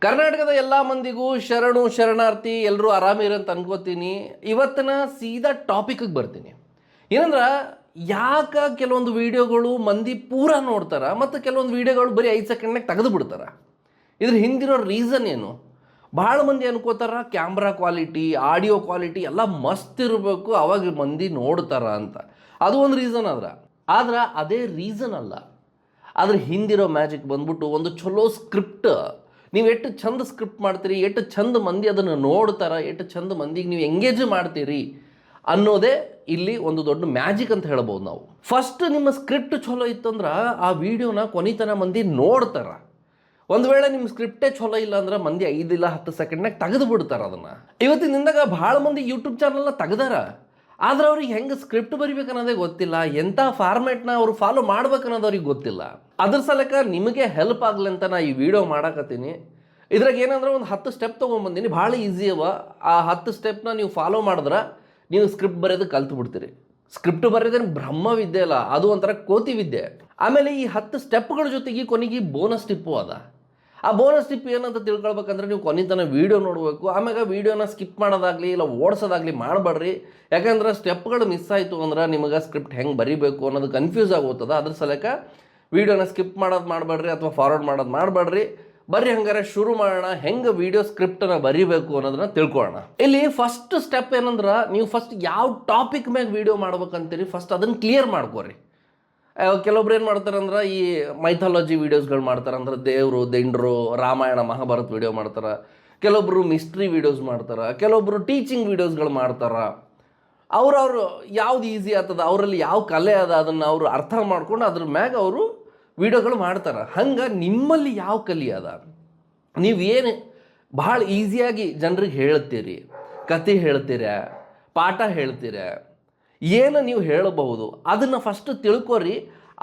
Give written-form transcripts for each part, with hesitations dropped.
ಕರ್ನಾಟಕದ ಎಲ್ಲ ಮಂದಿಗೂ ಶರಣು ಶರಣಾರ್ಥಿ ಎಲ್ಲರೂ ಆರಾಮಿರಂತ ಅನ್ಕೋತೀನಿ. ಇವತ್ತಿನ ಸೀದಾ ಟಾಪಿಕ್ಗೆ ಬರ್ತೀನಿ. ಏನಂದ್ರೆ ಕೆಲವೊಂದು ವೀಡಿಯೋಗಳು ಮಂದಿ ಪೂರ ನೋಡ್ತಾರ ಮತ್ತು ಕೆಲವೊಂದು ವೀಡಿಯೋಗಳು ಬರೀ 5 ಸೆಕೆಂಡ್ನಾಗ ತೆಗೆದು ಬಿಡ್ತಾರ. ಇದ್ರ ಹಿಂದಿರೋ ರೀಸನ್ ಏನು? ಭಾಳ ಮಂದಿ ಅನ್ಕೋತಾರ ಕ್ಯಾಮ್ರಾ ಕ್ವಾಲಿಟಿ, ಆಡಿಯೋ ಕ್ವಾಲಿಟಿ ಎಲ್ಲ ಮಸ್ತ್ ಇರಬೇಕು, ಅವಾಗ ಮಂದಿ ನೋಡ್ತಾರ ಅಂತ. ಅದು ಒಂದು ರೀಸನ್ ಆದ್ರೆ ಅದೇ ರೀಸನ್ ಅಲ್ಲ. ಅದ್ರ ಹಿಂದಿರೋ ಮ್ಯಾಜಿಕ್ ಬಂದ್ಬಿಟ್ಟು ಒಂದು ಚಲೋ ಸ್ಕ್ರಿಪ್ಟ್. ನೀವು ಎಷ್ಟು ಚಂದ ಸ್ಕ್ರಿಪ್ಟ್ ಮಾಡ್ತೀರಿ, ಎಷ್ಟು ಚಂದ ಮಂದಿ ಅದನ್ನು ನೋಡ್ತಾರೆ, ಎಷ್ಟು ಚಂದ ಮಂದಿಗೆ ನೀವು ಎಂಗೇಜ್ ಮಾಡ್ತೀರಿ ಅನ್ನೋದೇ ಇಲ್ಲಿ ಒಂದು ದೊಡ್ಡ ಮ್ಯಾಜಿಕ್ ಅಂತ ಹೇಳ್ಬೋದು ನಾವು. ಫಸ್ಟ್ ನಿಮ್ಮ ಸ್ಕ್ರಿಪ್ಟ್ ಚಲೋ ಇತ್ತಂದ್ರೆ ಆ ವಿಡಿಯೋನ ಕೊನೆತನ ಮಂದಿ ನೋಡ್ತಾರೆ. ಒಂದು ವೇಳೆ ನಿಮ್ಮ ಸ್ಕ್ರಿಪ್ಟೇ ಚಲೋ ಇಲ್ಲ ಅಂದ್ರೆ ಮಂದಿ 5 ಇಲ್ಲ 10 ಸೆಕೆಂಡ್ನಾಗ ತೆಗೆದು ಬಿಡ್ತಾರೆ ಅದನ್ನು. ಇವತ್ತಿನ ದಿನದಾಗ ಭಾಳ ಮಂದಿ ಯೂಟ್ಯೂಬ್ ಚಾನಲ್ನ ತೆಗ್ದಾರ, ಆದ್ರೆ ಅವ್ರಿಗೆ ಹೆಂಗೆ ಸ್ಕ್ರಿಪ್ಟ್ ಬರಿಬೇಕು ಅನ್ನೋದೇ ಗೊತ್ತಿಲ್ಲ, ಎಂಥ ಫಾರ್ಮ್ಯಾಟ್ನ ಅವ್ರು ಫಾಲೋ ಮಾಡ್ಬೇಕು ಅನ್ನೋದು ಅವ್ರಿಗೆ ಗೊತ್ತಿಲ್ಲ. ಅದ್ರ ಸಲಕ ನಿಮಗೆ ಹೆಲ್ಪ್ ಆಗಲಿ ಅಂತ ನಾ ಈ ವಿಡಿಯೋ ಮಾಡಕತ್ತೀನಿ. ಇದ್ರಾಗ ಏನಂದ್ರೆ ಒಂದು 10 ಸ್ಟೆಪ್ ತೊಗೊಂಬಂದಿನಿ, ಭಾಳ ಈಸಿ ಅವ. ಆ 10 ಸ್ಟೆಪ್ನ ನೀವು ಫಾಲೋ ಮಾಡಿದ್ರೆ ನೀವು ಸ್ಕ್ರಿಪ್ಟ್ ಬರೆಯೋದು ಕಲ್ತು ಬಿಡ್ತೀರಿ. ಸ್ಕ್ರಿಪ್ಟ್ ಬರೆಯೋದೇನು ಬ್ರಹ್ಮವಿದ್ಯೆ ಅಲ್ಲ, ಅದು ಒಂಥರ ಕೋತಿ ವಿದ್ಯೆ. ಆಮೇಲೆ ಈ 10 ಸ್ಟೆಪ್ಗಳ ಜೊತೆಗೆ ಕೊನೆಗೆ ಬೋನಸ್ ಟಿಪ್ಪು ಅದ. ಆ ಬೋನಸ್ ಟಿಪ್ ಏನಂತ ತಿಳ್ಕೊಳ್ಬೇಕಂದ್ರೆ ನೀವು ಕೊನೆತನ ವೀಡಿಯೋ ನೋಡಬೇಕು. ಆಮ್ಯಾಗ ವೀಡಿಯೋನ ಸ್ಕಿಪ್ ಮಾಡೋದಾಗಲಿ ಇಲ್ಲ ಓಡಿಸೋದಾಗಲಿ ಮಾಡಬೇಡ್ರಿ. ಯಾಕಂದ್ರೆ ಸ್ಟೆಪ್ಗಳು ಮಿಸ್ ಆಯಿತು ಅಂದ್ರೆ ನಿಮಗೆ ಸ್ಕ್ರಿಪ್ಟ್ ಹೆಂಗೆ ಬರೀಬೇಕು ಅನ್ನೋದು ಕನ್ಫ್ಯೂಸ್ ಆಗೋಗ್ತದೆ. ಅದ್ರ ಸಲಕ ವೀಡಿಯೋನ ಸ್ಕಿಪ್ ಮಾಡೋದು ಮಾಡಬೇಡ್ರಿ ಅಥವಾ ಫಾರ್ವರ್ಡ್ ಮಾಡೋದು ಮಾಡಬೇಡ್ರಿ. ಬರ್ರಿ ಹಂಗಾರೆ ಶುರು ಮಾಡೋಣ, ಹೆಂಗೆ ವೀಡಿಯೋ ಸ್ಕ್ರಿಪ್ಟನ್ನು ಬರೀಬೇಕು ಅನ್ನೋದನ್ನ ತಿಳ್ಕೊಳ್ಳೋಣ. ಇಲ್ಲಿ ಫಸ್ಟ್ ಸ್ಟೆಪ್ ಏನಂದ್ರೆ ನೀವು ಫಸ್ಟ್ ಯಾವ ಟಾಪಿಕ್ ಮ್ಯಾಗ ವೀಡಿಯೋ ಮಾಡ್ಬೇಕಂತೀರಿ ಫಸ್ಟ್ ಅದನ್ನು ಕ್ಲಿಯರ್ ಮಾಡ್ಕೋರಿ. ಕೆಲವೊಬ್ರು ಏನು ಮಾಡ್ತಾರಂದ್ರೆ ಈ ಮೈಥಾಲಜಿ ವೀಡಿಯೋಸ್ಗಳು ಮಾಡ್ತಾರಂದ್ರೆ ದೇವರು ದಿಂಡ್ರು ರಾಮಾಯಣ ಮಹಾಭಾರತ ವೀಡಿಯೋ ಮಾಡ್ತಾರೆ. ಕೆಲವೊಬ್ಬರು ಮಿಸ್ಟ್ರಿ ವೀಡಿಯೋಸ್ ಮಾಡ್ತಾರೆ, ಕೆಲವೊಬ್ಬರು ಟೀಚಿಂಗ್ ವೀಡಿಯೋಸ್ಗಳು ಮಾಡ್ತಾರೆ. ಅವ್ರವ್ರು ಯಾವ್ದು ಈಸಿ ಆಗ್ತದೆ, ಅವರಲ್ಲಿ ಯಾವ ಕಲೆ ಅದ ಅದನ್ನು ಅವರು ಅರ್ಥ ಮಾಡ್ಕೊಂಡು ಅದ್ರ ಮ್ಯಾಗ ಅವರು ವೀಡಿಯೋಗಳು ಮಾಡ್ತಾರೆ. ಹಂಗೆ ನಿಮ್ಮಲ್ಲಿ ಯಾವ ಕಲೆ ಅದ, ನೀವೇನು ಭಾಳ ಈಸಿಯಾಗಿ ಜನರಿಗೆ ಹೇಳ್ತೀರಿ, ಕತೆ ಹೇಳ್ತೀರ, ಪಾಠ ಹೇಳ್ತೀರ, ಏನು ನೀವು ಹೇಳಬಹುದು ಅದನ್ನು ಫಸ್ಟ್ ತಿಳ್ಕೊರಿ.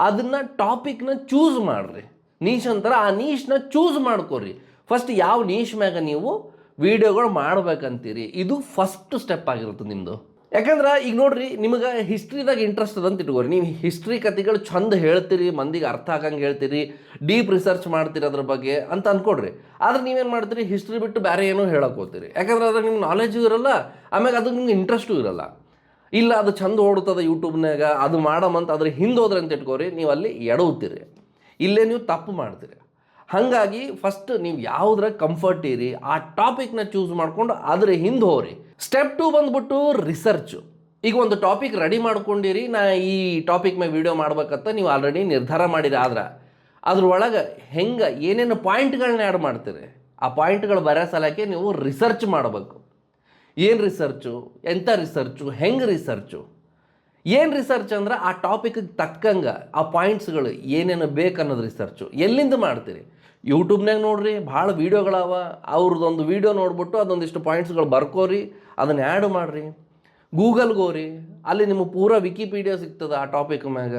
ಅದನ್ನು ಟಾಪಿಕ್ನ ಚೂಸ್ ಮಾಡಿರಿ. ನೀಶ್ ಅಂತಾರೆ, ಆ ನೀಶ್ನ ಚೂಸ್ ಮಾಡ್ಕೊರಿ. ಫಸ್ಟ್ ಯಾವ ನೀಶ್ ಮ್ಯಾಗ ನೀವು ವೀಡಿಯೋಗಳು ಮಾಡ್ಬೇಕಂತೀರಿ, ಇದು ಫಸ್ಟ್ ಸ್ಟೆಪ್ ಆಗಿರುತ್ತೆ ನಿಮ್ಮದು. ಯಾಕಂದ್ರೆ ಈಗ ನೋಡ್ರಿ, ನಿಮಗೆ ಹಿಸ್ಟ್ರಿದಾಗ ಇಂಟ್ರೆಸ್ಟ್ ಅದಂತ ಇಟ್ಕೋರಿ. ನೀವು ಹಿಸ್ಟ್ರಿ ಕಥೆಗಳು ಚಂದ ಹೇಳ್ತೀರಿ, ಮಂದಿಗೆ ಅರ್ಥ ಆಗಂಗೆ ಹೇಳ್ತೀರಿ, ಡೀಪ್ ರಿಸರ್ಚ್ ಮಾಡ್ತೀರಿ ಅದ್ರ ಬಗ್ಗೆ ಅಂತ ಅಂದ್ಕೊಡ್ರಿ. ಆದ್ರೆ ನೀವೇನು ಮಾಡ್ತೀರಿ, ಹಿಸ್ಟ್ರಿ ಬಿಟ್ಟು ಬೇರೆ ಏನೋ ಹೇಳಕ್ಕೆ ಹೋಗ್ತೀರಿ. ಯಾಕಂದ್ರೆ ಅದ್ರಾಗ ನಿಮ್ಗೆ ನಾಲೆಜು ಇರಲ್ಲ, ಆಮ್ಯಾಗ ಅದಕ್ಕೆ ನಿಮ್ಗೆ ಇಂಟ್ರೆಸ್ಟು ಇರಲ್ಲ. ಇಲ್ಲ ಅದು ಚಂದ ಓಡ್ತದೆ ಯೂಟ್ಯೂಬ್ನಾಗ, ಅದು ಮಾಡಮಂತ ಅದ್ರ ಹಿಂದೆ ಹೋದ್ರೆ ಅಂತ ಇಟ್ಕೋರಿ, ನೀವು ಅಲ್ಲಿ ಎಡವುತ್ತೀರಿ, ಇಲ್ಲೇ ನೀವು ತಪ್ಪು ಮಾಡ್ತೀರಿ. ಹಾಗಾಗಿ ಫಸ್ಟ್ ನೀವು ಯಾವುದ್ರ ಕಂಫರ್ಟ್ ಇರಿ ಆ ಟಾಪಿಕ್ನ ಚೂಸ್ ಮಾಡ್ಕೊಂಡು ಅದ್ರ ಹಿಂದೆ ಹೋಗ್ರಿ. ಸ್ಟೆಪ್ 2 ಬಂದ್ಬಿಟ್ಟು ರಿಸರ್ಚು. ಈಗ ಒಂದು ಟಾಪಿಕ್ ರೆಡಿ ಮಾಡ್ಕೊಂಡಿರಿ, ನಾ ಈ ಟಾಪಿಕ್ ಮ್ಯಾಗ ವೀಡಿಯೋ ಮಾಡ್ಬೇಕಂತ ನೀವು ಆಲ್ರೆಡಿ ನಿರ್ಧಾರ ಮಾಡಿರಿ. ಆದ್ರೆ ಅದ್ರೊಳಗೆ ಹೆಂಗೆ ಏನೇನು ಪಾಯಿಂಟ್ಗಳನ್ನ ಆ್ಯಡ್ ಮಾಡ್ತೀರಿ, ಆ ಪಾಯಿಂಟ್ಗಳು ಬರೋ ಸಲಕ್ಕೆ ನೀವು ರಿಸರ್ಚ್ ಮಾಡಬೇಕು. ಏನು ರಿಸರ್ಚು, ಎಂಥ ರಿಸರ್ಚು, ಹೆಂಗೆ ರಿಸರ್ಚು, ಏನು ರಿಸರ್ಚ್ ಅಂದ್ರೆ ಆ ಟಾಪಿಕ್ಗೆ ತಕ್ಕಂಗೆ ಆ ಪಾಯಿಂಟ್ಸ್ಗಳು ಏನೇನು ಬೇಕು ಅನ್ನೋದು ರಿಸರ್ಚು. ಎಲ್ಲಿಂದ ಮಾಡ್ತೀರಿ, ಯೂಟ್ಯೂಬ್ನಾಗ ನೋಡ್ರಿ, ಭಾಳ ವೀಡಿಯೋಗಳವ, ಅವ್ರದ್ದೊಂದು ವೀಡಿಯೋ ನೋಡ್ಬಿಟ್ಟು ಅದೊಂದಿಷ್ಟು ಪಾಯಿಂಟ್ಸ್ಗಳು ಬರ್ಕೋರಿ, ಅದನ್ನು ಆ್ಯಡ್ ಮಾಡಿರಿ. ಗೂಗಲ್ಗೆ ಹೋರಿ, ಅಲ್ಲಿ ನಿಮಗೆ ಪೂರಾ ವಿಕಿಪೀಡಿಯಾ ಸಿಗ್ತದೆ ಆ ಟಾಪಿಕ್ ಮ್ಯಾಗ.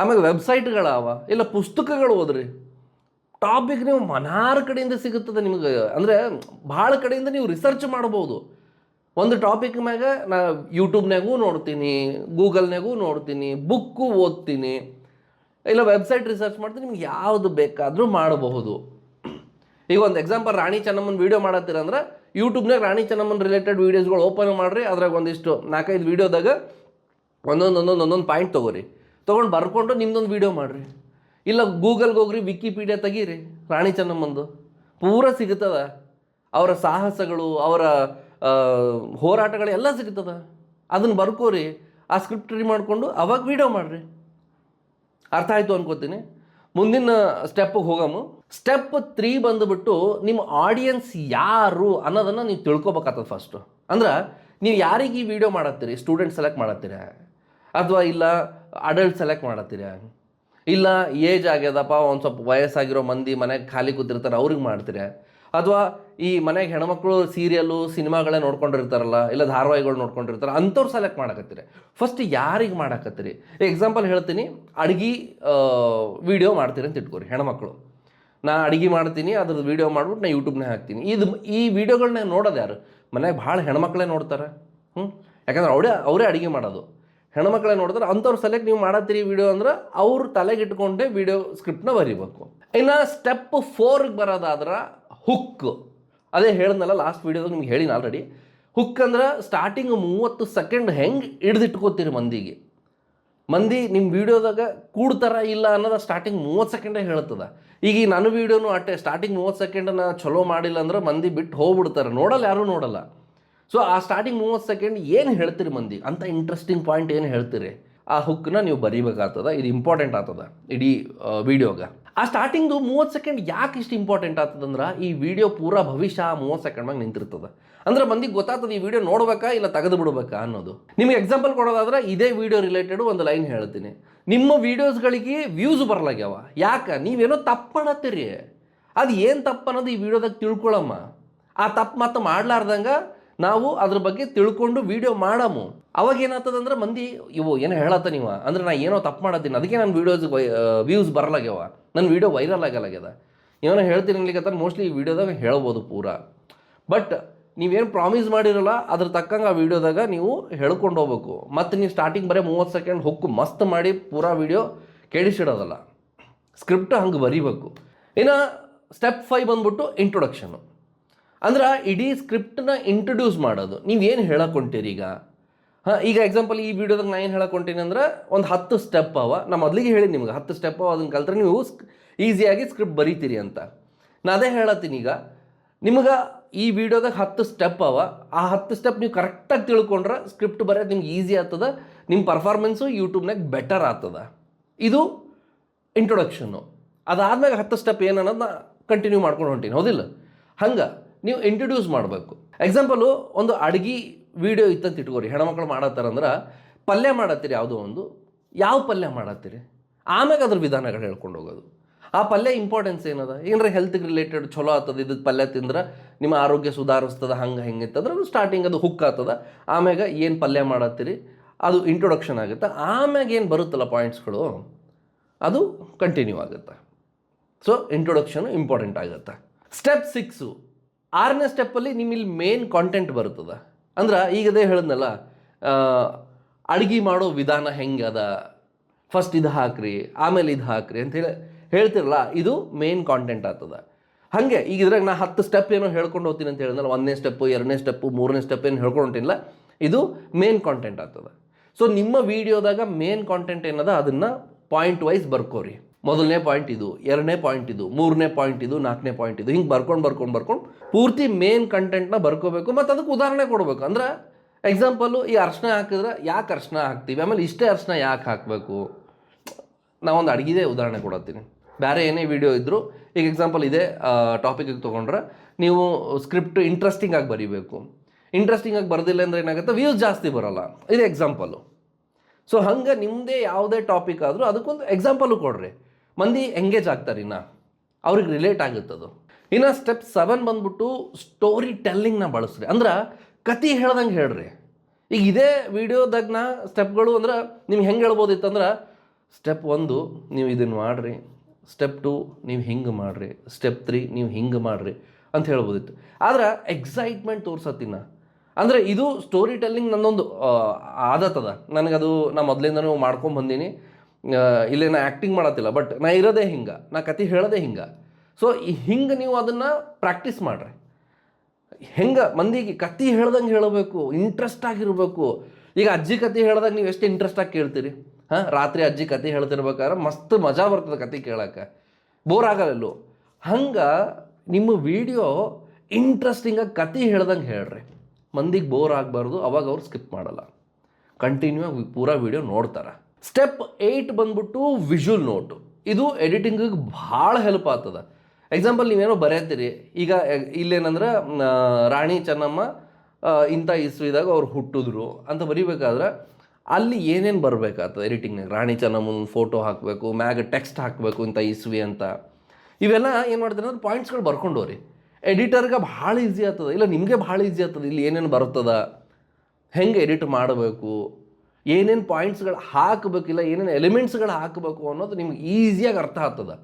ಆಮೇಲೆ ವೆಬ್ಸೈಟ್ಗಳವ, ಇಲ್ಲ ಪುಸ್ತಕಗಳು ಓದ್ರಿ. ಟಾಪಿಕ್ ನೀವು ಮನಾರ ಕಡೆಯಿಂದ ಸಿಗುತ್ತದೆ ನಿಮಗೆ. ಅಂದರೆ ಭಾಳ ಕಡೆಯಿಂದ ನೀವು ರಿಸರ್ಚ್ ಮಾಡ್ಬೋದು. ಒಂದು ಟಾಪಿಕ್ ಮ್ಯಾಗ ನಾ ಯೂಟ್ಯೂಬ್ನಾಗೂ ನೋಡ್ತೀನಿ, ಗೂಗಲ್ನಾಗೂ ನೋಡ್ತೀನಿ, ಬುಕ್ಕು ಓದ್ತೀನಿ, ಇಲ್ಲ ವೆಬ್ಸೈಟ್ ರಿಸರ್ಚ್ ಮಾಡ್ತೀನಿ. ನಿಮ್ಗೆ ಯಾವುದು ಬೇಕಾದರೂ ಮಾಡಬಹುದು. ಈಗ ಒಂದು ಎಕ್ಸಾಂಪಲ್, ರಾಣಿ ಚೆನ್ನಮ್ಮನ ವೀಡಿಯೋ ಮಾಡತ್ತೀರಂದ್ರೆ ಯೂಟ್ಯೂಬ್ನಾಗ ರಾಣಿ ಚೆನ್ನಮ್ಮನ ರಿಲೇಟೆಡ್ ವೀಡಿಯೋಸ್ಗಳು ಓಪನ್ ಮಾಡಿರಿ. ಅದ್ರಾಗ ಒಂದಿಷ್ಟು 4-5 ವೀಡಿಯೋದಾಗ ಒಂದೊಂದು ಪಾಯಿಂಟ್ ತೊಗೊಂಡು ಬರ್ಕೊಂಡು ನಿಮ್ದೊಂದು ವೀಡಿಯೋ ಮಾಡಿರಿ. ಇಲ್ಲ ಗೂಗಲ್ಗೆ ಹೋಗ್ರಿ, ವಿಕಿಪೀಡಿಯಾ ತೆಗೀರಿ, ರಾಣಿ ಚೆನ್ನಮ್ಮಂದು ಪೂರ ಸಿಗುತ್ತದೆ. ಅವರ ಸಾಹಸಗಳು, ಅವರ ಹೋರಾಟಗಳು ಎಲ್ಲ ಸಿಗ್ತದೆ. ಅದನ್ನು ಬರ್ಕೋರಿ, ಆ ಸ್ಕ್ರಿಪ್ಟ್ ರೆಡಿ ಮಾಡಿಕೊಂಡು ಅವಾಗ ವೀಡಿಯೋ ಮಾಡಿರಿ. ಅರ್ಥ ಆಯಿತು ಅನ್ಕೋತೀನಿ. ಮುಂದಿನ ಸ್ಟೆಪ್ಪಿಗೆ ಹೋಗಮ್ಮ. ಸ್ಟೆಪ್ 3 ಬಂದುಬಿಟ್ಟು ನಿಮ್ಮ ಆಡಿಯನ್ಸ್ ಯಾರು ಅನ್ನೋದನ್ನು ನೀವು ತಿಳ್ಕೊಬೇಕಾಗ್ತದೆ ಫಸ್ಟು. ಅಂದ್ರೆ ನೀವು ಯಾರಿಗೆ ಈ ವಿಡಿಯೋ ಮಾಡತ್ತೀರಿ, ಸ್ಟೂಡೆಂಟ್ ಸೆಲೆಕ್ಟ್ ಮಾಡತ್ತೀರ, ಅಥವಾ ಇಲ್ಲ ಅಡಲ್ಟ್ ಸೆಲೆಕ್ಟ್ ಮಾಡತ್ತೀರ, ಇಲ್ಲ ಏಜ್ ಆಗ್ಯದಪ್ಪ ಒಂದು ಸ್ವಲ್ಪ ವಯಸ್ಸಾಗಿರೋ ಮಂದಿ ಮನೆಗೆ ಖಾಲಿ ಕೂತಿರ್ತಾರೆ ಅವ್ರಿಗೆ ಮಾಡ್ತೀರ, ಅಥವಾ ಈ ಮನೆಗೆ ಹೆಣ್ಮಕ್ಳು ಸೀರಿಯಲ್ಲು ಸಿನಿಮಾಗಳೇ ನೋಡ್ಕೊಂಡಿರ್ತಾರಲ್ಲ, ಇಲ್ಲ ಧಾರಾವಾಹಿಗಳು ನೋಡ್ಕೊಂಡಿರ್ತಾರೆ, ಅಂಥವ್ರು ಸೆಲೆಕ್ಟ್ ಮಾಡಕತ್ತೀರಿ. ಫಸ್ಟ್ ಯಾರಿಗೆ ಮಾಡಕತ್ತೀರಿ? ಎಕ್ಸಾಂಪಲ್ ಹೇಳ್ತೀನಿ, ಅಡುಗೆ ವೀಡಿಯೋ ಮಾಡ್ತೀರಿ ಅಂತ ಇಟ್ಕೋರಿ. ಹೆಣ್ಮಕ್ಳು, ನಾ ಅಡುಗೆ ಮಾಡ್ತೀನಿ, ಅದ್ರದ್ದು ವೀಡಿಯೋ ಮಾಡ್ಬಿಟ್ಟು ನಾ ಯೂಟ್ಯೂಬ್ನಾಗ ಹಾಕ್ತೀನಿ. ಈ ವಿಡಿಯೋಗಳನ್ನ ನೋಡೋದು ಯಾರು? ಮನೆಗೆ ಭಾಳ ಹೆಣ್ಮಕ್ಳೇ ನೋಡ್ತಾರೆ. ಯಾಕಂದ್ರೆ ಅವರೇ ಅಡುಗೆ ಮಾಡೋದು, ಹೆಣ್ಮಕ್ಳೇ ನೋಡಿದ್ರೆ ಅಂಥವ್ರು ಸೆಲೆಕ್ಟ್ ನೀವು ಮಾಡತ್ತೀರಿ ವೀಡಿಯೋ ಅಂದ್ರೆ ಅವ್ರು ತಲೆಗಿಟ್ಕೊಂಡೆ ವೀಡಿಯೋ ಸ್ಕ್ರಿಪ್ಟ್ನ ಬರೀಬೇಕು. ಇನ್ನು ಸ್ಟೆಪ್ 4ಗೆ ಬರೋದಾದ್ರೆ ಹುಕ್, ಅದೇ ಹೇಳಿದ್ನಲ್ಲ ಲಾಸ್ಟ್ ವೀಡಿಯೋದಾಗ ನಿಮ್ಗೆ ಹೇಳಿನ ಆಲ್ರೆಡಿ. ಹುಕ್ ಅಂದ್ರೆ ಸ್ಟಾರ್ಟಿಂಗ್ 30 ಸೆಕೆಂಡ್ ಹೆಂಗೆ ಹಿಡ್ದಿಟ್ಕೋತೀರಿ ಮಂದಿ ನಿಮ್ಮ ವೀಡಿಯೋದಾಗ ಕೂಡ್ತಾರ ಇಲ್ಲ ಅನ್ನೋದು ಸ್ಟಾರ್ಟಿಂಗ್ 30 ಸೆಕೆಂಡೇ ಹೇಳ್ತದೆ. ಈಗ ನನ್ನ ವೀಡಿಯೋನು ಅಟ್ಟೆ ಸ್ಟಾರ್ಟಿಂಗ್ 30 ಸೆಕೆಂಡನ್ನ ಚಲೋ ಮಾಡಿಲ್ಲ ಅಂದ್ರೆ ಮಂದಿ ಬಿಟ್ಟು ಹೋಗ್ಬಿಡ್ತಾರೆ, ನೋಡಲ್ಲ, ಯಾರೂ ನೋಡಲ್ಲ. ಸೊ ಆ ಸ್ಟಾರ್ಟಿಂಗ್ 30 ಸೆಕೆಂಡ್ ಏನು ಹೇಳ್ತೀರಿ ಮಂದಿ ಅಂತ ಇಂಟ್ರೆಸ್ಟಿಂಗ್ ಪಾಯಿಂಟ್ ಏನು ಹೇಳ್ತೀರಿ, ಆ ಹುಕ್ಕನ್ನ ನೀವು ಬರೀಬೇಕಾಗ್ತದ. ಇದು ಇಂಪಾರ್ಟೆಂಟ್ ಆಗ್ತದ ಇಡೀ ವೀಡಿಯೋಗೆ. ಆ ಸ್ಟಾರ್ಟಿಂಗ್ದು 30 ಸೆಕೆಂಡ್ ಯಾಕೆ ಇಷ್ಟು ಇಂಪಾರ್ಟೆಂಟ್ ಆಗ್ತದಂದ್ರೆ ಈ ವಿಡಿಯೋ ಪೂರಾ ಭವಿಷ್ಯ ಆ 30 ಸೆಕೆಂಡ್ನಾಗ ನಿಂತಿರ್ತದೆ. ಅಂದ್ರೆ ಮಂದಿಗೆ ಗೊತ್ತಾಗ್ತದೆ ಈ ವಿಡಿಯೋ ನೋಡ್ಬೇಕಾ ಇಲ್ಲ ತೆಗೆದು ಬಿಡ್ಬೇಕಾ ಅನ್ನೋದು. ನಿಮಗೆ ಎಕ್ಸಾಂಪಲ್ ಕೊಡೋದಾದ್ರೆ ಇದೇ ವಿಡಿಯೋ ರಿಲೇಟೆಡ್ ಒಂದು ಲೈನ್ ಹೇಳ್ತೀನಿ. ನಿಮ್ಮ ವೀಡಿಯೋಸ್ಗಳಿಗೆ ವ್ಯೂಸ್ ಬರಲಾಗ್ಯಾವ, ಯಾಕೆ? ನೀವೇನೋ ತಪ್ಪು ಮಾಡತ್ತೀರಿ. ಅದು ಏನು ತಪ್ಪು ಅನ್ನೋದು ಈ ವಿಡಿಯೋದಾಗ ತಿಳ್ಕೊಳಮ್ಮ. ಆ ತಪ್ಪು ಮತ್ತೆ ಮಾಡ್ಲಾರ್ದಂಗೆ ನಾವು ಅದ್ರ ಬಗ್ಗೆ ತಿಳ್ಕೊಂಡು ವಿಡಿಯೋ ಮಾಡಮು. ಅವಾಗ ಏನಾಗ್ತದಂದ್ರೆ ಮಂದಿ ಇವು ಏನೋ ಹೇಳತ್ತ ನೀವು ಅಂದ್ರೆ ನಾ ಏನೋ ತಪ್ಪು ಮಾಡತ್ತೀನಿ ಅದಕ್ಕೆ ನನ್ನ ವೀಡಿಯೋಸ್ ವ್ಯೂಸ್ ಬರಲಾಗ್ಯಾವ, ನನ್ನ ವೀಡಿಯೋ ವೈರಲ್ ಆಗಲಾಗ್ಯದ, ಏನೋ ಹೇಳ್ತೀನಿ ಅನ್ಲಿಕ್ಕೆ ಮೋಸ್ಟ್ಲಿ ಈ ವಿಡಿಯೋದಾಗ ಹೇಳ್ಬೋದು ಪೂರಾ. ಬಟ್ ನೀವೇನು ಪ್ರಾಮಿಸ್ ಮಾಡಿರಲ್ಲ ಅದ್ರ ತಕ್ಕಂಗೆ ಆ ವಿಡಿಯೋದಾಗ ನೀವು ಹೇಳ್ಕೊಂಡು ಹೋಗ್ಬೇಕು. ಮತ್ತು ನೀವು ಸ್ಟಾರ್ಟಿಂಗ್ ಬರೀ 30 ಸೆಕೆಂಡ್ ಹೊಕ್ಕು ಮಸ್ತ್ ಮಾಡಿ ಪೂರಾ ವಿಡಿಯೋ ಕೇಳಿಸಿಡೋದಲ್ಲ, ಸ್ಕ್ರಿಪ್ಟ್ ಹಂಗೆ ಬರೀಬೇಕು. ಇನ್ನು ಸ್ಟೆಪ್ 5 ಬಂದ್ಬಿಟ್ಟು ಇಂಟ್ರೊಡಕ್ಷನು. ಅಂದ್ರೆ ಇಡೀ ಸ್ಕ್ರಿಪ್ಟನ್ನ ಇಂಟ್ರೊಡ್ಯೂಸ್ ಮಾಡೋದು. ನೀವೇನು ಹೇಳಕ್ಕೊಂತೀರಿ ಈಗ ಎಕ್ಸಾಂಪಲ್ ಈ ವಿಡಿಯೋದಾಗ ನಾನು ಏನು ಹೇಳಕ್ಕೊಂತೀನಿ ಅಂದ್ರೆ ಒಂದು 10 ಸ್ಟೆಪ್ ಅವ. ನಾ ಮೊದಲಿಗೆ ಹೇಳಿ ನಿಮ್ಗೆ 10 ಸ್ಟೆಪ್ ಅವ, ಅದನ್ನು ಕಲ್ತ್ರೆ ನೀವು ಈಸಿಯಾಗಿ ಸ್ಕ್ರಿಪ್ಟ್ ಬರೀತೀರಿ ಅಂತ. ನಾ ಅದೇ ಹೇಳತ್ತೀನಿ. ಈಗ ನಿಮ್ಗೆ ಈ ವಿಡಿಯೋದಾಗ 10 ಸ್ಟೆಪ್ ಅವ, ಆ 10 ಸ್ಟೆಪ್ ನೀವು ಕರೆಕ್ಟಾಗಿ ತಿಳ್ಕೊಂಡ್ರೆ ಸ್ಕ್ರಿಪ್ಟ್ ಬರೋದು ನಿಮ್ಗೆ ಈಸಿ ಆಗ್ತದೆ, ನಿಮ್ಮ ಪರ್ಫಾರ್ಮೆನ್ಸು ಯೂಟ್ಯೂಬ್ನಾಗ ಬೆಟರ್ ಆಗ್ತದೆ. ಇದು ಇಂಟ್ರೊಡಕ್ಷನ್ನು. ಅದಾದ್ಮೇಲೆ 10 ಸ್ಟೆಪ್ ಏನು ಅನ್ನೋದು ನಾ ಕಂಟಿನ್ಯೂ ಮಾಡ್ಕೊಂಡು ಹೊಂಟೀನಿ, ಹೌದಿಲ್ಲ? ಹಂಗೆ ನೀವು ಇಂಟ್ರೊಡ್ಯೂಸ್ ಮಾಡಬೇಕು. ಎಕ್ಸಾಂಪಲು ಒಂದು ಅಡುಗೆ ವಿಡಿಯೋ ಇತ್ತಂತ ಇಟ್ಕೋರಿ, ಹೆಣ್ಮಕ್ಳು ಮಾಡತ್ತಾರಂದ್ರೆ ಪಲ್ಯ ಮಾಡತ್ತೀರಿ, ಯಾವುದೋ ಒಂದು ಯಾವ ಪಲ್ಯ ಮಾಡತ್ತೀರಿ, ಆಮ್ಯಾಗ ಅದ್ರ ವಿಧಾನಗಳು ಹೇಳ್ಕೊಂಡು ಹೋಗೋದು. ಆ ಪಲ್ಯ ಇಂಪಾರ್ಟೆನ್ಸ್ ಏನದ, ಏನರ ಹೆಲ್ತ್ಗೆ ರಿಲೇಟೆಡ್ ಚಲೋ ಆಗ್ತದೆ, ಇದು ಪಲ್ಯ ತಿಂದ್ರೆ ನಿಮ್ಮ ಆರೋಗ್ಯ ಸುಧಾರಿಸ್ತದೆ, ಹಂಗೆ ಹೆಂಗಿತ್ತಂದ್ರೆ ಅದು ಸ್ಟಾರ್ಟಿಂಗ್ ಅದು ಹುಕ್ ಆಗ್ತದೆ. ಆಮ್ಯಾಗ ಏನು ಪಲ್ಯ ಮಾಡತ್ತೀರಿ ಅದು ಇಂಟ್ರೊಡಕ್ಷನ್ ಆಗುತ್ತೆ. ಆಮ್ಯಾಗ ಏನು ಬರುತ್ತಲ್ಲ ಪಾಯಿಂಟ್ಸ್ಗಳು ಅದು ಕಂಟಿನ್ಯೂ ಆಗುತ್ತೆ. ಸೊ ಇಂಟ್ರೊಡಕ್ಷನು ಇಂಪಾರ್ಟೆಂಟ್ ಆಗುತ್ತೆ. ಸ್ಟೆಪ್ 6, 6ನೇ ಸ್ಟೆಪ್ಪಲ್ಲಿ ನಿಮ್ಮಲ್ಲಿ ಮೇನ್ ಕಾಂಟೆಂಟ್ ಬರ್ತದೆ. ಅಂದ್ರೆ ಈಗದೇ ಹೇಳಿದ್ನಲ್ಲ ಅಡುಗೆ ಮಾಡೋ ವಿಧಾನ ಹೆಂಗದ, ಫಸ್ಟ್ ಇದು ಹಾಕ್ರಿ ಆಮೇಲೆ ಇದು ಹಾಕ್ರಿ ಅಂತ ಹೇಳ್ತಿರಲ್ಲ, ಇದು ಮೇನ್ ಕಾಂಟೆಂಟ್ ಆಗ್ತದೆ. ಹಾಗೆ ಈಗ ಇದ್ರಾಗ ನಾ 10 ಸ್ಟೆಪ್ ಏನೋ ಹೇಳ್ಕೊಂಡು ಹೋಗ್ತೀನಿ ಅಂತ ಹೇಳಿದ್ನಲ್ಲ, 1ನೇ ಸ್ಟೆಪ್ಪು 2ನೇ ಸ್ಟೆಪ್ಪು 3ನೇ ಸ್ಟೆಪ್ ಏನು ಹೇಳ್ಕೊಂಡು ಹೊಂಟಿಲ್ಲ, ಇದು ಮೇನ್ ಕಾಂಟೆಂಟ್ ಆಗ್ತದೆ. ಸೊ ನಿಮ್ಮ ವೀಡಿಯೋದಾಗ ಮೇನ್ ಕಾಂಟೆಂಟ್ ಏನದ ಅದನ್ನು ಪಾಯಿಂಟ್ ವೈಸ್ ಬರ್ಕೋರಿ. ಮೊದಲನೇ ಪಾಯಿಂಟ್ ಇದು, 2ನೇ ಪಾಯಿಂಟ್ ಇದು, 3ನೇ ಪಾಯಿಂಟ್ ಇದು, 4ನೇ ಪಾಯಿಂಟ್ ಇದು, ಹಿಂಗೆ ಬರ್ಕೊಂಡು ಪೂರ್ತಿ ಮೇನ್ ಕಂಟೆಂಟ್ನ ಬರ್ಕೋಬೇಕು. ಮತ್ತು ಅದಕ್ಕೆ ಉದಾಹರಣೆ ಕೊಡಬೇಕು. ಅಂದ್ರೆ ಎಕ್ಸಾಂಪಲು ಈ ಅರ್ಶಿನ ಹಾಕಿದ್ರೆ ಯಾಕೆ ಅರ್ಶಿನ ಹಾಕ್ತೀವಿ, ಆಮೇಲೆ ಇಷ್ಟೇ ಅರ್ಶಿನ ಯಾಕೆ ಹಾಕಬೇಕು, ನಾವೊಂದು ಅಡುಗೆದೇ ಉದಾಹರಣೆ ಕೊಡತ್ತೀನಿ. ಬೇರೆ ಏನೇ ವಿಡಿಯೋ ಇದ್ದರೂ ಈಗ ಎಕ್ಸಾಂಪಲ್ ಇದೇ ಟಾಪಿಕಿಗೆ ತೊಗೊಂಡ್ರೆ ನೀವು ಸ್ಕ್ರಿಪ್ಟ್ ಇಂಟ್ರೆಸ್ಟಿಂಗ್ ಆಗಿ ಬರೀಬೇಕು. ಇಂಟ್ರೆಸ್ಟಿಂಗ್ ಆಗಿ ಬರೋದಿಲ್ಲ ಅಂದರೆ ಏನಾಗುತ್ತೆ, ವ್ಯೂಸ್ ಜಾಸ್ತಿ ಬರೋಲ್ಲ. ಇದು ಎಕ್ಸಾಂಪಲು. ಸೊ ಹಂಗೆ ನಿಮ್ಮದೇ ಯಾವುದೇ ಟಾಪಿಕ್ ಆದರೂ ಅದಕ್ಕೊಂದು ಎಕ್ಸಾಂಪಲು ಕೊಡ್ರಿ, ಮಂದಿ ಎಂಗೇಜ್ ಆಗ್ತಾರೆ, ಅವ್ರಿಗೆ ರಿಲೇಟ್ ಆಗುತ್ತದು. ಇನ್ನು ಸ್ಟೆಪ್ 7 ಬಂದ್ಬಿಟ್ಟು ಸ್ಟೋರಿ ಟೆಲ್ಲಿಂಗ್ನ ಬಳಸ್ರಿ. ಅಂದ್ರೆ ಕತೆ ಹೇಳ್ದಂಗೆ ಹೇಳ್ರಿ. ಈಗ ಇದೇ ವಿಡಿಯೋದಾಗನ ಸ್ಟೆಪ್ಗಳು ಅಂದ್ರೆ ನಿಮ್ಗೆ ಹೆಂಗೆ ಹೇಳ್ಬೋದಿತ್ತಂದ್ರೆ ಸ್ಟೆಪ್ 1 ನೀವು ಇದನ್ನು ಮಾಡಿರಿ, ಸ್ಟೆಪ್ 2 ನೀವು ಹಿಂಗೆ ಮಾಡಿರಿ, ಸ್ಟೆಪ್ 3 ನೀವು ಹಿಂಗೆ ಮಾಡಿರಿ ಅಂತ ಹೇಳ್ಬೋದಿತ್ತು. ಆದ್ರೆ ಎಕ್ಸೈಟ್ಮೆಂಟ್ ತೋರ್ಸತ್ತಿನ ಅಂದರೆ ಇದು ಸ್ಟೋರಿ ಟೆಲ್ಲಿಂಗ್ ನನ್ನೊಂದು ಆದತ್ತದ. ನನಗದು ನಾ ಮೊದಲಿಂದನೂ ಮಾಡ್ಕೊಂಡು ಬಂದೀನಿ. ಇಲ್ಲೇ ನಾ ಆ್ಯಕ್ಟಿಂಗ್ ಮಾಡತ್ತಿಲ್ಲ, ಬಟ್ ನಾ ಇರೋದೇ ಹಿಂಗೆ, ನಾ ಕತೆ ಹೇಳೋದೇ ಹಿಂಗೆ. ಸೊ ಹಿಂಗೆ ನೀವು ಅದನ್ನು ಪ್ರಾಕ್ಟೀಸ್ ಮಾಡಿರಿ. ಹೆಂಗೆ ಮಂದಿಗೆ ಕತೆ ಹೇಳ್ದಂಗೆ ಹೇಳಬೇಕು, ಇಂಟ್ರೆಸ್ಟ್ ಆಗಿರಬೇಕು. ಈಗ ಅಜ್ಜಿ ಕತೆ ಹೇಳ್ದಾಗ ನೀವು ಎಷ್ಟು ಇಂಟ್ರೆಸ್ಟಾಗಿ ಕೇಳ್ತೀರಿ. ರಾತ್ರಿ ಅಜ್ಜಿ ಕತೆ ಹೇಳ್ತಿರ್ಬೇಕಾದ್ರೆ ಮಸ್ತ್ ಮಜಾ ಬರ್ತದೆ ಕತೆ ಕೇಳೋಕ್ಕೆ, ಬೋರ್ ಆಗಲ್ಲಲ್ಲೋ. ಹಂಗೆ ನಿಮ್ಮ ವಿಡಿಯೋ ಇಂಟ್ರೆಸ್ಟಿಂಗಾಗಿ ಕತೆ ಹೇಳ್ದಂಗೆ ಹೇಳ್ರಿ, ಮಂದಿಗೆ ಬೋರ್ ಆಗಬಾರ್ದು. ಅವಾಗ ಅವ್ರು ಸ್ಕಿಪ್ ಮಾಡಲ್ಲ, ಕಂಟಿನ್ಯೂ ಆಗಿ ಪೂರಾ ವಿಡಿಯೋ ನೋಡ್ತಾರೆ. ಸ್ಟೆಪ್ 8 ಬಂದ್ಬಿಟ್ಟು ವಿಜುವಲ್ ನೋಟು. ಇದು ಎಡಿಟಿಂಗಿಗೆ ಭಾಳ ಹೆಲ್ಪ್ ಆಗ್ತದೆ. ಎಕ್ಸಾಂಪಲ್ ನೀವೇನೋ ಬರೆಯತ್ತೀರಿ, ಈಗ ಇಲ್ಲೇನಂದ್ರೆ ರಾಣಿ ಚೆನ್ನಮ್ಮ ಇಂಥ ಇಸ್ವಿದಾಗ ಅವ್ರು ಹುಟ್ಟಿದ್ರು ಅಂತ ಬರೀಬೇಕಾದ್ರೆ ಅಲ್ಲಿ ಏನೇನು ಬರಬೇಕಾಗ್ತದೆ ಎಡಿಟಿಂಗ್ನಾಗ. ರಾಣಿ ಚೆನ್ನಮ್ಮನ ಫೋಟೋ ಹಾಕಬೇಕು, ಮ್ಯಾಗ ಟೆಕ್ಸ್ಟ್ ಹಾಕಬೇಕು ಇಂಥ ಇಸ್ವಿ ಅಂತ. ಇವೆಲ್ಲ ಏನು ಮಾಡ್ತಾರೆ ಅಂದ್ರೆ ಪಾಯಿಂಟ್ಸ್ಗಳು ಬರ್ಕೊಂಡು ಹೋಗ್ರಿ. ಎಡಿಟರ್ಗೆ ಭಾಳ ಈಸಿ ಆಗ್ತದೆ, ಇಲ್ಲ ನಿಮಗೆ ಭಾಳ ಈಸಿ ಆಗ್ತದೆ. ಇಲ್ಲಿ ಏನೇನು ಬರ್ತದ, ಹೆಂಗೆ ಎಡಿಟ್ ಮಾಡಬೇಕು, ಏನೇನು ಪಾಯಿಂಟ್ಸ್ಗಳು ಹಾಕಬೇಕಿಲ್ಲ, ಏನೇನು ಎಲಿಮೆಂಟ್ಸ್ಗಳು ಹಾಕಬೇಕು ಅನ್ನೋದು ನಿಮ್ಗೆ ಈಸಿಯಾಗಿ ಅರ್ಥ ಆಗ್ತದೆ.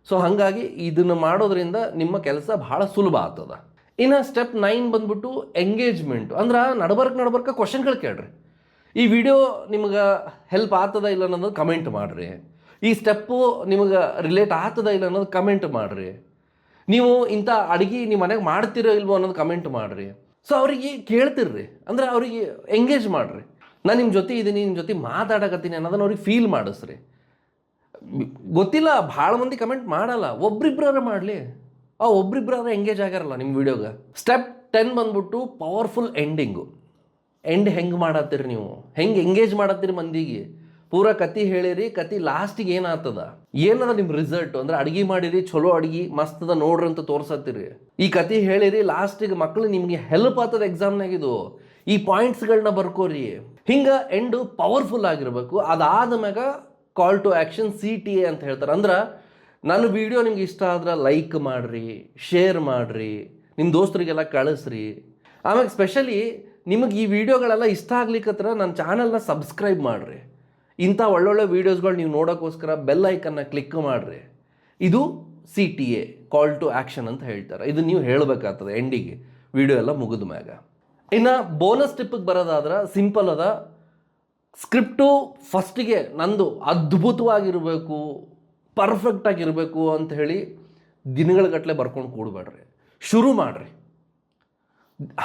ಸೊ ಹಾಗಾಗಿ ಇದನ್ನು ಮಾಡೋದ್ರಿಂದ ನಿಮ್ಮ ಕೆಲಸ ಭಾಳ ಸುಲಭ ಆಗ್ತದೆ. ಇನ್ನು ಸ್ಟೆಪ್ 9 ಬಂದ್ಬಿಟ್ಟು ಎಂಗೇಜ್ಮೆಂಟು. ಅಂದ್ರೆ ನಡ್ಬರ್ಕ ಕ್ವಶನ್ಗಳು ಕೇಳ್ರಿ. ಈ ವಿಡಿಯೋ ನಿಮ್ಗೆ ಹೆಲ್ಪ್ ಆಗ್ತದ ಇಲ್ಲ ಅನ್ನೋದು ಕಮೆಂಟ್ ಮಾಡಿರಿ. ಈ ಸ್ಟೆಪ್ಪು ನಿಮಗೆ ರಿಲೇಟ್ ಆಗ್ತದ ಇಲ್ಲ ಅನ್ನೋದು ಕಮೆಂಟ್ ಮಾಡಿರಿ. ನೀವು ಇಂಥ ಅಡುಗೆ ನಿಮ್ಮ ಮನೆಗೆ ಮಾಡ್ತಿರೋ ಇಲ್ವೋ ಅನ್ನೋದು ಕಮೆಂಟ್ ಮಾಡಿರಿ. ಸೊ ಅವರಿಗೆ ಕೇಳ್ತಿರ್ರಿ, ಅಂದರೆ ಅವರಿಗೆ ಎಂಗೇಜ್ ಮಾಡಿರಿ. ನಾನು ನಿಮ್ಮ ಜೊತೆ ಇದ್ದೀನಿ, ನಿಮ್ಮ ಜೊತೆ ಮಾತಾಡಕತ್ತೀನಿ ಅನ್ನೋದನ್ನ ಅವ್ರಿಗೆ ಫೀಲ್ ಮಾಡಿಸ್ರಿ. ಗೊತ್ತಿಲ್ಲ, ಭಾಳ ಮಂದಿ ಕಮೆಂಟ್ ಮಾಡಲ್ಲ, ಒಬ್ರಿಬ್ರಾರ ಮಾಡಲಿ. ಆ ಒಬ್ರಿಬ್ರಾರ ಎಂಗೇಜ್ ಆಗ್ಯಾರಲ್ಲ ನಿಮ್ಮ ವಿಡಿಯೋಗೆ. ಸ್ಟೆಪ್ 10 ಬಂದ್ಬಿಟ್ಟು ಪವರ್ಫುಲ್ ಎಂಡಿಂಗು. ಎಂಡ್ ಹೆಂಗೆ ಮಾಡತ್ತೀರಿ ನೀವು, ಹೆಂಗೆ ಎಂಗೇಜ್ ಮಾಡತ್ತೀರಿ ಮಂದಿಗೆ. ಪೂರಾ ಕತೆ ಹೇಳಿರಿ, ಕತೆ ಲಾಸ್ಟಿಗೆ ಏನಾಗ್ತದ, ಏನದ ನಿಮ್ಮ ರಿಸಲ್ಟು. ಅಂದ್ರೆ ಅಡುಗೆ ಮಾಡಿರಿ, ಚಲೋ ಅಡುಗೆ ಮಸ್ತದ ನೋಡ್ರಿ ಅಂತ ತೋರ್ಸತ್ತೀರಿ. ಈ ಕತೆ ಹೇಳಿರಿ, ಲಾಸ್ಟಿಗೆ ಮಕ್ಕಳು ನಿಮಗೆ ಹೆಲ್ಪ್ ಆಗ್ತದೆ ಎಕ್ಸಾಮ್ನಾಗಿದು. ಈ ಪಾಯಿಂಟ್ಸ್ಗಳನ್ನ ಬರ್ಕೋರಿ. ಹಿಂಗೆ ಎಂಡು ಪವರ್ಫುಲ್ ಆಗಿರಬೇಕು. ಅದಾದ ಮ್ಯಾಗ ಕಾಲ್ ಟು ಆ್ಯಕ್ಷನ್ CTA ಅಂತ ಹೇಳ್ತಾರೆ. ಅಂದ್ರೆ ನನ್ನ ವಿಡಿಯೋ ನಿಮ್ಗೆ ಇಷ್ಟ ಆದ್ರೆ ಲೈಕ್ ಮಾಡಿರಿ, ಶೇರ್ ಮಾಡಿರಿ, ನಿಮ್ಮ ದೋಸ್ತರಿಗೆಲ್ಲ ಕಳಿಸ್ರಿ. ಆಮೇಲೆ ಸ್ಪೆಷಲಿ ನಿಮಗೆ ಈ ವಿಡಿಯೋಗಳೆಲ್ಲ ಇಷ್ಟ ಆಗ್ಲಿಕ್ಕತ್ರ ನನ್ನ ಚಾನಲ್ನ ಸಬ್ಸ್ಕ್ರೈಬ್ ಮಾಡಿರಿ. ಇಂಥ ಒಳ್ಳೊಳ್ಳೆ ವೀಡಿಯೋಸ್ಗಳು ನೀವು ನೋಡೋಕ್ಕೋಸ್ಕರ ಬೆಲ್ ಐಕನ್ನ ಕ್ಲಿಕ್ ಮಾಡಿರಿ. ಇದು CTA ಕಾಲ್ ಟು ಆ್ಯಕ್ಷನ್ ಅಂತ ಹೇಳ್ತಾರೆ. ಇದು ನೀವು ಹೇಳಬೇಕಾಗ್ತದೆ ಎಂಡಿಗೆ, ವಿಡಿಯೋ ಎಲ್ಲ ಮುಗಿದ ಮ್ಯಾಗ. ಇನ್ನು ಬೋನಸ್ ಟಿಪ್ಪಿಗೆ ಬರೋದಾದ್ರೆ ಸಿಂಪಲ್ ಅದ. ಸ್ಕ್ರಿಪ್ಟು ಫಸ್ಟಿಗೆ ನಂದು ಅದ್ಭುತವಾಗಿರಬೇಕು, ಪರ್ಫೆಕ್ಟಾಗಿರಬೇಕು ಅಂತ ಹೇಳಿ ದಿನಗಳಗಟ್ಟಲೆ ಬರ್ಕೊಂಡು ಕೂಡಬೇಡ್ರಿ. ಶುರು ಮಾಡಿರಿ.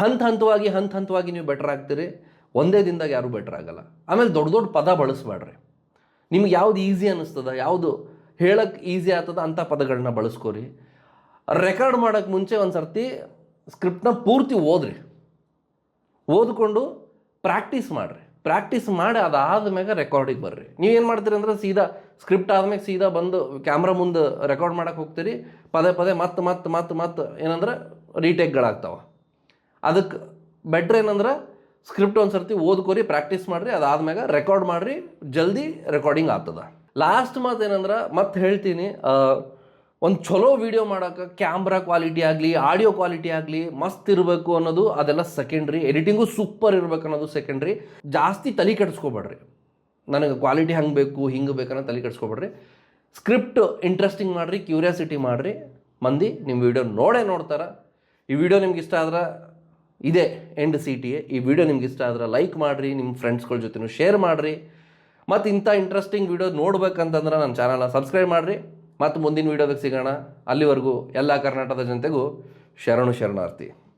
ಹಂತ ಹಂತವಾಗಿ ನೀವು ಬೆಟರ್ ಆಗ್ತೀರಿ. ಒಂದೇ ದಿನದಾಗ ಯಾರೂ ಬೆಟರ್ ಆಗಲ್ಲ. ಆಮೇಲೆ ದೊಡ್ಡ ದೊಡ್ಡ ಪದ ಬಳಸಬೇಡ್ರಿ. ನಿಮ್ಗೆ ಯಾವುದು ಈಸಿ ಅನ್ನಿಸ್ತದ, ಯಾವುದು ಹೇಳಕ್ಕೆ ಈಸಿ ಆಗ್ತದ ಅಂಥ ಪದಗಳನ್ನ ಬಳಸ್ಕೋರಿ. ರೆಕಾರ್ಡ್ ಮಾಡೋಕ್ಕೆ ಮುಂಚೆ ಒಂದು ಸರ್ತಿ ಸ್ಕ್ರಿಪ್ಟ್ನ ಪೂರ್ತಿ ಓದ್ಕೊಂಡು ಪ್ರಾಕ್ಟೀಸ್ ಮಾಡಿರಿ. ಪ್ರಾಕ್ಟೀಸ್ ಮಾಡಿ ಅದಾದ ಮ್ಯಾಗ ರೆಕಾರ್ಡಿಗೆ ಬರ್ರಿ. ನೀವೇನು ಮಾಡ್ತೀರಿ ಅಂದ್ರೆ ಸೀದಾ ಸ್ಕ್ರಿಪ್ಟ್ ಆದ್ಮೇಲೆ ಸೀದಾ ಬಂದು ಕ್ಯಾಮ್ರಾ ಮುಂದೆ ರೆಕಾರ್ಡ್ ಮಾಡೋಕೆ ಹೋಗ್ತೀರಿ. ಪದೇ ಮತ್ತೆ ಏನಂದ್ರೆ ರೀಟೇಕ್ಗಳಾಗ್ತಾವೆ. ಅದಕ್ಕೆ ಬೆಟ್ರ್ ಏನಂದ್ರೆ ಸ್ಕ್ರಿಪ್ಟ್ ಒಂದು ಸರ್ತಿ ಓದ್ಕೋರಿ, ಪ್ರಾಕ್ಟೀಸ್ ಮಾಡಿರಿ, ಅದಾದ್ಮ್ಯಾಗ ರೆಕಾರ್ಡ್ ಮಾಡಿರಿ, ಜಲ್ದಿ ರೆಕಾರ್ಡಿಂಗ್ ಆಗ್ತದೆ. ಲಾಸ್ಟ್ ಮಾತು ಏನಂದ್ರೆ ಮತ್ತೆ ಹೇಳ್ತೀನಿ, ಒಂದು ಚಲೋ ವಿಡಿಯೋ ಮಾಡೋಕೆ ಕ್ಯಾಮ್ರಾ ಕ್ವಾಲಿಟಿ ಆಗಲಿ, ಆಡಿಯೋ ಕ್ವಾಲಿಟಿ ಆಗಲಿ ಮಸ್ತ್ ಇರಬೇಕು ಅನ್ನೋದು ಅದೆಲ್ಲ ಸೆಕೆಂಡ್ರಿ. ಎಡಿಟಿಂಗು ಸೂಪರ್ ಇರಬೇಕು ಅನ್ನೋದು ಸೆಕೆಂಡ್ರಿ. ಜಾಸ್ತಿ ತಲೆ ಕೆಡಿಸ್ಕೊಬೇಡ್ರಿ, ನನಗೆ ಕ್ವಾಲಿಟಿ ಹಂಗೆ ಬೇಕು ಹಿಂಗೆ ಬೇಕನ್ನೋ ತಲೆ ಕೆಡಿಸ್ಕೊಬೇಡ್ರಿ. ಸ್ಕ್ರಿಪ್ಟ್ ಇಂಟ್ರೆಸ್ಟಿಂಗ್ ಮಾಡಿರಿ, ಕ್ಯೂರಿಯಾಸಿಟಿ ಮಾಡಿರಿ. ಮಂದಿ ನಿಮ್ಮ ವಿಡಿಯೋ ನೋಡ್ತಾರೆ. ಈ ವಿಡಿಯೋ ನಿಮ್ಗೆ ಇಷ್ಟ ಆದ್ರೆ ಇದೇ ಎಂಡ್ CTA. ಈ ವಿಡಿಯೋ ನಿಮ್ಗೆ ಇಷ್ಟ ಆದ್ರೆ ಲೈಕ್ ಮಾಡಿರಿ, ನಿಮ್ಮ ಫ್ರೆಂಡ್ಸ್ಗಳ ಜೊತೆನೂ ಶೇರ್ ಮಾಡಿರಿ. ಮತ್ತು ಇಂಥ ಇಂಟ್ರೆಸ್ಟಿಂಗ್ ವಿಡಿಯೋ ನೋಡ್ಬೇಕಂತಂದ್ರೆ ನನ್ನ ಚಾನಲ್ನ ಸಬ್ಸ್ಕ್ರೈಬ್ ಮಾಡಿರಿ. ಮತ್ತು ಮುಂದಿನ ವೀಡಿಯೋದಾಗ ಸಿಗೋಣ. ಅಲ್ಲಿವರೆಗೂ ಎಲ್ಲ ಕರ್ನಾಟಕದ ಜನತೆಗೂ ಶರಣಾರ್ಥಿ.